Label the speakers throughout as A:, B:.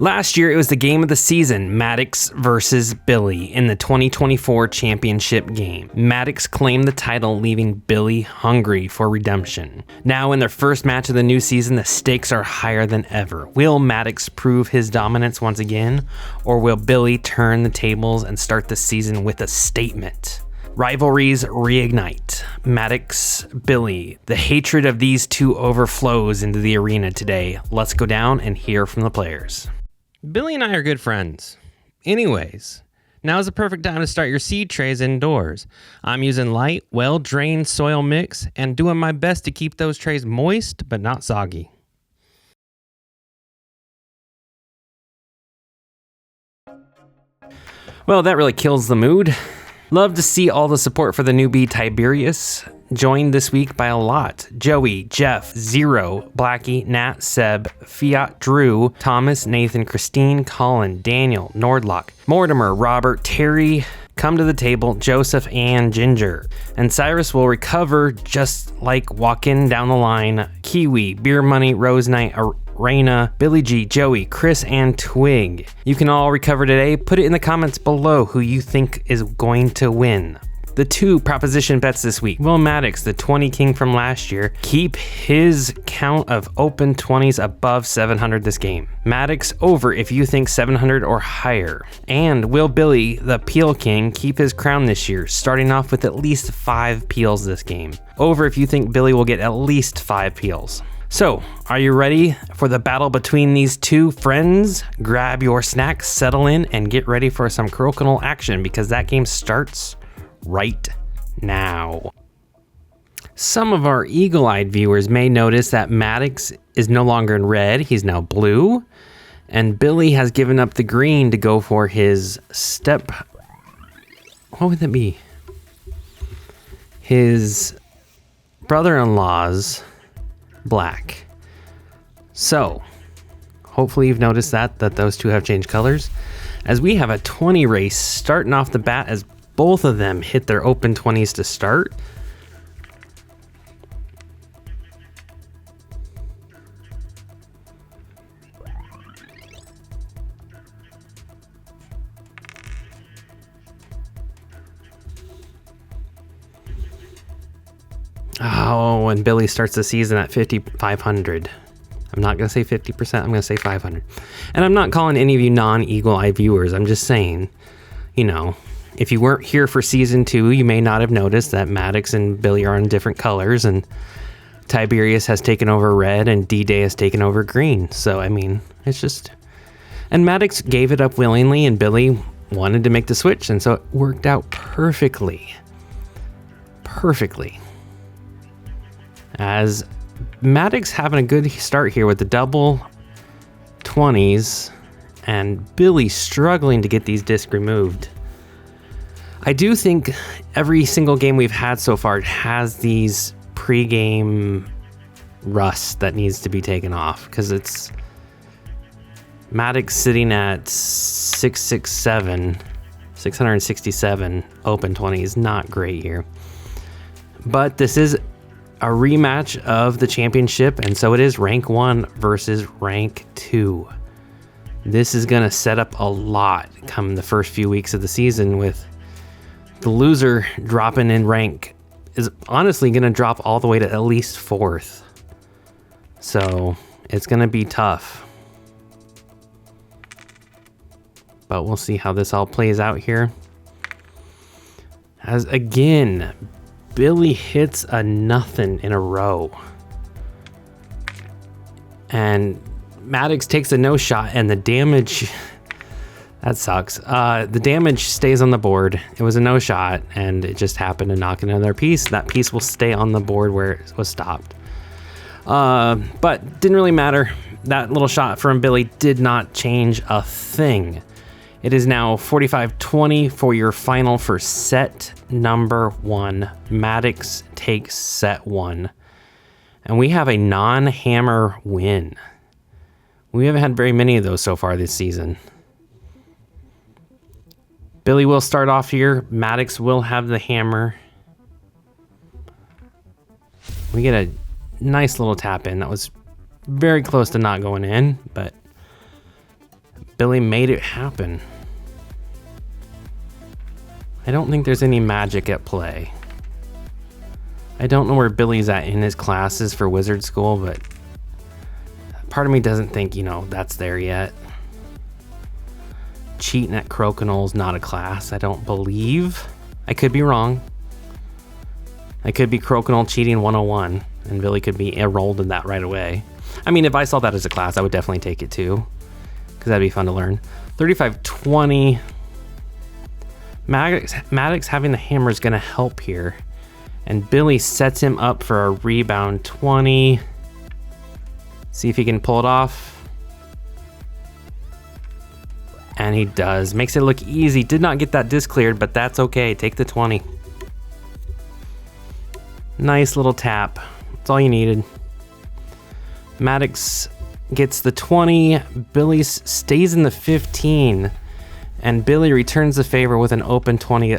A: Last year, it was the game of the season, Maddox versus Billy in the 2024 championship game. Maddox claimed the title, leaving Billy hungry for redemption. Now, in their first match of the new season, the stakes are higher than ever. Will Maddox prove his dominance once again, or will Billy turn the tables and start the season with a statement? Rivalries reignite. Maddox, Billy. The hatred of these two overflows into the arena today. Let's go down and hear from the players. Billy and I are good friends. Anyways, now is the perfect time to start your seed trays indoors. I'm using light, well-drained soil mix and doing my best to keep those trays moist but not soggy. Well, that really kills the mood. Love to see all the support for the newbie Tiberius. Joined this week by a lot. Joey, Jeff, Zero, Blackie, Nat, Seb, Fiat, Drew, Thomas, Nathan, Christine, Colin, Daniel, Nordlock, Mortimer, Robert, Terry, Come to the Table, Joseph, and Ginger. And Cyrus will recover just like walking down the line. Kiwi, Beer Money, Rose Knight, Raina, Billy G, Joey, Chris, and Twig. You can all recover today. Put it in the comments below who you think is going to win. The two proposition bets this week. Will Maddox, the 20 king from last year, keep his count of open 20s above 700 this game? Maddox over if you think 700 or higher. And will Billy, the peel king, keep his crown this year, starting off with at least 5 peels this game? Over if you think Billy will get at least 5 peels. So, are you ready for the battle between these two friends? Grab your snacks, settle in, and get ready for some Crokinole action because that game starts right now. Some of our eagle-eyed viewers may notice that Maddox is no longer in red, he's now blue, and Billy has given up the green to go for his what would that be? His brother-in-law's black. So, hopefully you've noticed that those two have changed colors, as we have a 20 race starting off the bat as both of them hit their open 20s to start. Oh, and Billy starts the season at 5,500. I'm not going to say 50%, I'm going to say 500. And I'm not calling any of you non-Eagle Eye viewers. I'm just saying, you know, if you weren't here for season 2, you may not have noticed that Maddox and Billy are in different colors, and Tiberius has taken over red and D-Day has taken over green. So, I mean, it's just... And Maddox gave it up willingly, and Billy wanted to make the switch, and so it worked out perfectly. Perfectly. As Maddox having a good start here with the double 20s, and Billy struggling to get these discs removed. I do think every single game we've had so far has these pre-game rust that needs to be taken off, because it's Maddox sitting at 667 open 20 is not great here. But this is a rematch of the championship, and so it is rank 1 versus rank 2. This is going to set up a lot come the first few weeks of the season, with the loser dropping in rank is honestly going to drop all the way to at least 4th. So it's going to be tough. But we'll see how this all plays out here. As again, Billy hits a nothing in a row. And Maddox takes a no shot, and the damage... That sucks. The damage stays on the board. It was a no shot, and it just happened to knock another piece. That piece will stay on the board where it was stopped. But didn't really matter. That little shot from Billy did not change a thing. It is now 45-20 for your final for set number 1. Maddox takes set 1. And we have a non-hammer win. We haven't had very many of those so far this season. Billy will start off here. Maddox will have the hammer. We get a nice little tap in. That was very close to not going in, but Billy made it happen. I don't think there's any magic at play. I don't know where Billy's at in his classes for wizard school, but part of me doesn't think, that's there yet. Cheating at Crokinole's not a class, I don't believe. I could be wrong. I could be Crokinole cheating 101, and Billy could be enrolled in that right away. I mean, if I saw that as a class, I would definitely take it too, because that'd be fun to learn. 35-20. Maddox having the hammer is going to help here. And Billy sets him up for a rebound 20. See if he can pull it off. And he does. Makes it look easy. Did not get that disc cleared, but that's okay. Take the 20. Nice little tap. That's all you needed. Maddox gets the 20. Billy stays in the 15. And Billy returns the favor with an open 20.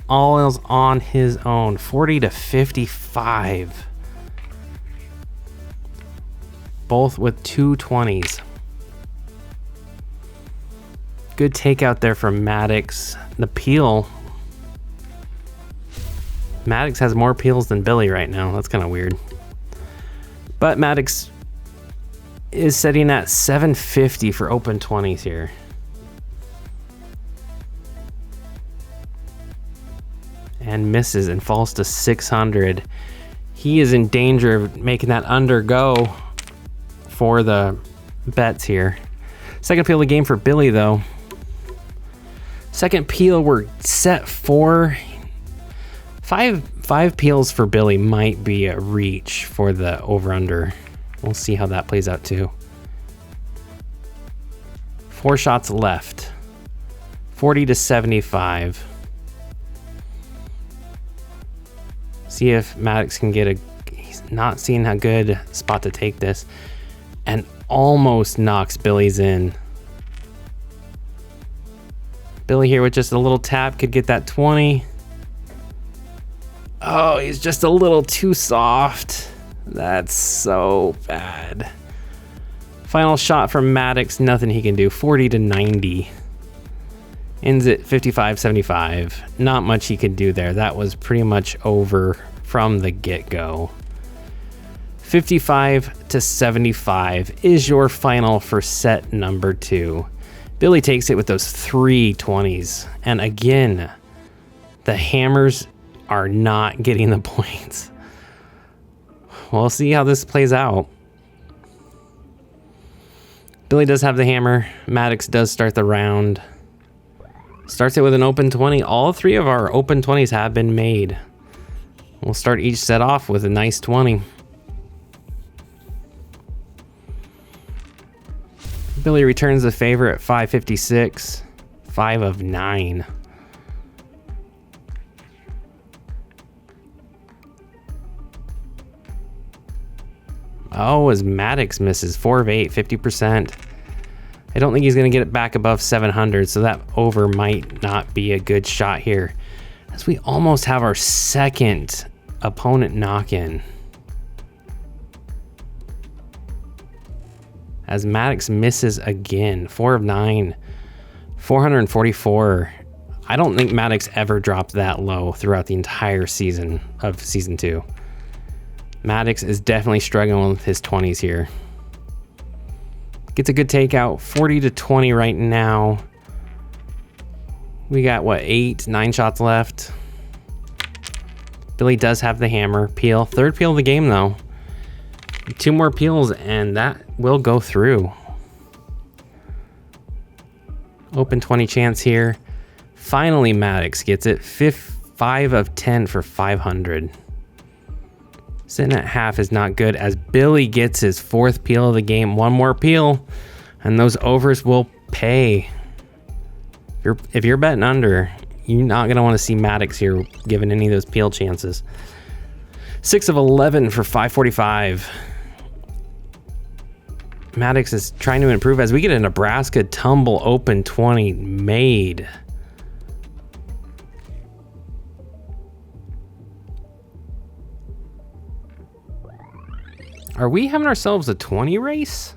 A: All is on his own. 40-55. Both with 2 20s. Good takeout there from Maddox. The peel. Maddox has more peels than Billy right now. That's kind of weird. But Maddox is setting at 750 for open 20s here. And misses and falls to 600. He is in danger of making that undergo for the bets here. Second peel of the game for Billy, though. Second peel, we're set for five peels for Billy might be a reach for the over-under. We'll see how that plays out, too. 4 shots left. 40-75. See if Maddox can get he's not seeing how good spot to take this, and almost knocks Billy's in. Billy here with just a little tap could get that 20. Oh, he's just a little too soft. That's so bad. Final shot from Maddox, nothing he can do. 40-90. Ends at 55-75. Not much he could do there. That was pretty much over from the get-go. 55-75 is your final for set number 2. Billy takes it with those 3 20s. And again, the hammers are not getting the points. We'll see how this plays out. Billy does have the hammer. Maddox does start the round. Starts it with an open 20. All 3 of our open 20s have been made. We'll start each set off with a nice 20. Billy returns the favor at 556. 5 of 9. Oh, as Maddox misses. 4 of 8, 50%. I don't think he's going to get it back above 700, so that over might not be a good shot here. As we almost have our second opponent knock-in. As Maddox misses again. 4 of 9. 444. I don't think Maddox ever dropped that low throughout the entire season of Season 2. Maddox is definitely struggling with his 20s here. Gets a good takeout. 40-20 right now. We got, 8, 9 shots left. Billy does have the hammer. Peel. Third peel of the game, though. 2 more peels, and that will go through. Open 20 chance here. Finally, Maddox gets it. 5 of 10 for 500. Sitting at half is not good as Billy gets his 4th peel of the game. 1 more peel, and those overs will pay. If you're betting under, you're not going to want to see Maddox here given any of those peel chances. 6 of 11 for 545. Maddox is trying to improve as we get a Nebraska tumble open 20 made. Are we having ourselves a 20 race?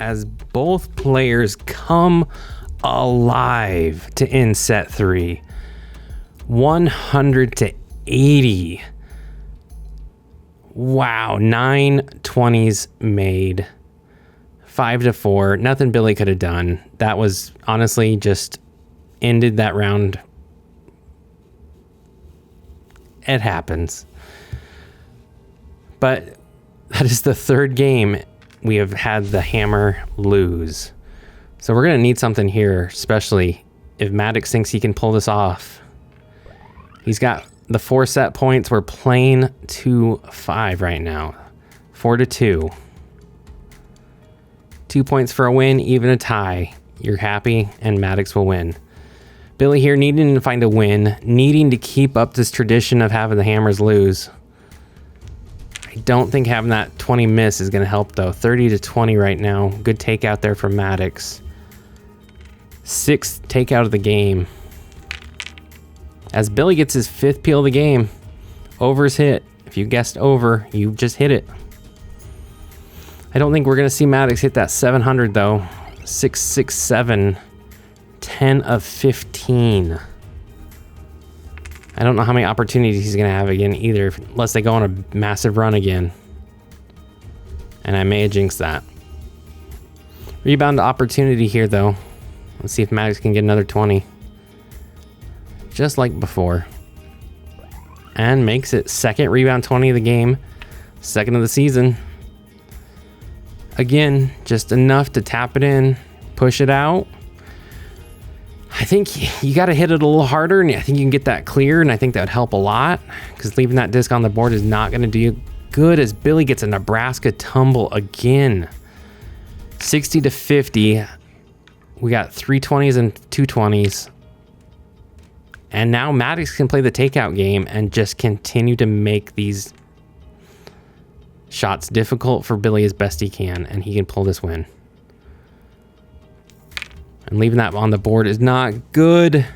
A: as both players come alive to end set 3. 100 to 80. Wow, 9 20s made. 5 to 4. Nothing Billy could have done. That was honestly just ended that round. It happens. But that is the third game we have had the hammer lose. So we're going to need something here, especially if Maddox thinks he can pull this off. He's got the 4 set points. We're playing 2-5 right now. 4 to 2. 2 points for a win, even a tie. You're happy, and Maddox will win. Billy here needing to find a win, needing to keep up this tradition of having the hammers lose. I don't think having that 20 miss is going to help, though. 30 to 20 right now. Good takeout there for Maddox. 6th takeout of the game. As Billy gets his 5th peel of the game. Over's hit. If you guessed over, you just hit it. I don't think we're going to see Maddox hit that 700, though. 667. 10 of 15. I don't know how many opportunities he's going to have again either, unless they go on a massive run again. And I may have jinxed that. Rebound opportunity here, though. Let's see if Maddox can get another 20. Just like before. And makes it 2nd rebound 20 of the game. 2nd of the season. Again, just enough to tap it in, push it out. I think you got to hit it a little harder, and I think you can get that clear, and I think that would help a lot, because leaving that disc on the board is not going to do you good, as Billy gets a Nebraska tumble again. 60 to 50. We got 3 20s and 2 20s. And now Maddox can play the takeout game and just continue to make these shots difficult for Billy as best he can, and he can pull this win. And leaving that on the board is not good.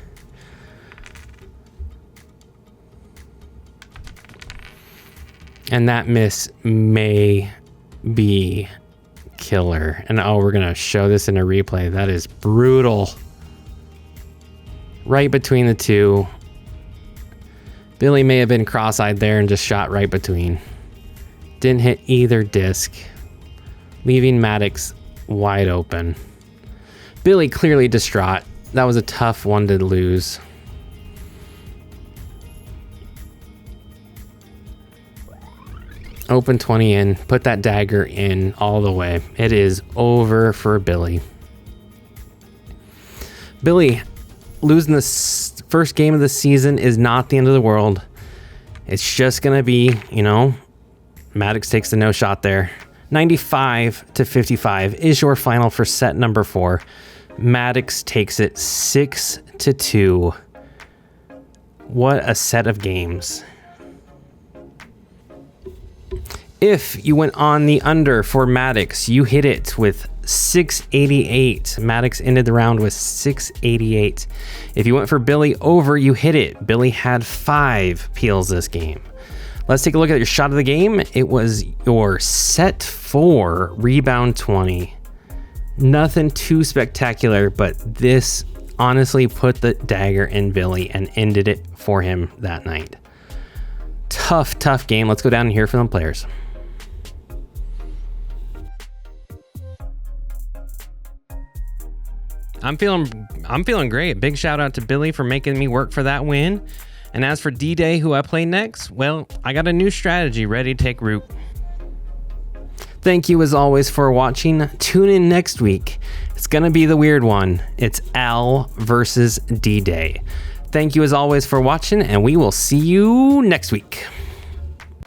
A: And that miss may be killer. And oh, we're going to show this in a replay. That is brutal. Right between the two. Billy may have been cross-eyed there and just shot right between. Didn't hit either disc, leaving Maddox wide open. Billy clearly distraught. That was a tough one to lose. Open 20 in, put that dagger in all the way. It is over for Billy. Billy losing this first game of the season is not the end of the world. It's just going to be, Maddox takes the no shot there. 95 to 55 is your final for set number 4. Maddox takes it 6 to 2. What a set of games. If you went on the under for Maddox, you hit it with 688. Maddox ended the round with 688. If you went for Billy over, you hit it. Billy had 5 peels this game. Let's take a look at your shot of the game. It was your set 4 rebound 20. Nothing too spectacular, but this honestly put the dagger in Billy and ended it for him that night. Tough game. Let's go down and hear from the players. I'm feeling great. Big shout out to Billy for making me work for that win. And as for D-Day, who I play next, well, I got a new strategy ready to take root. Thank you as always for watching. Tune in next week. It's going to be the weird one. It's Al versus D-Day. Thank you as always for watching, and we will see you next week.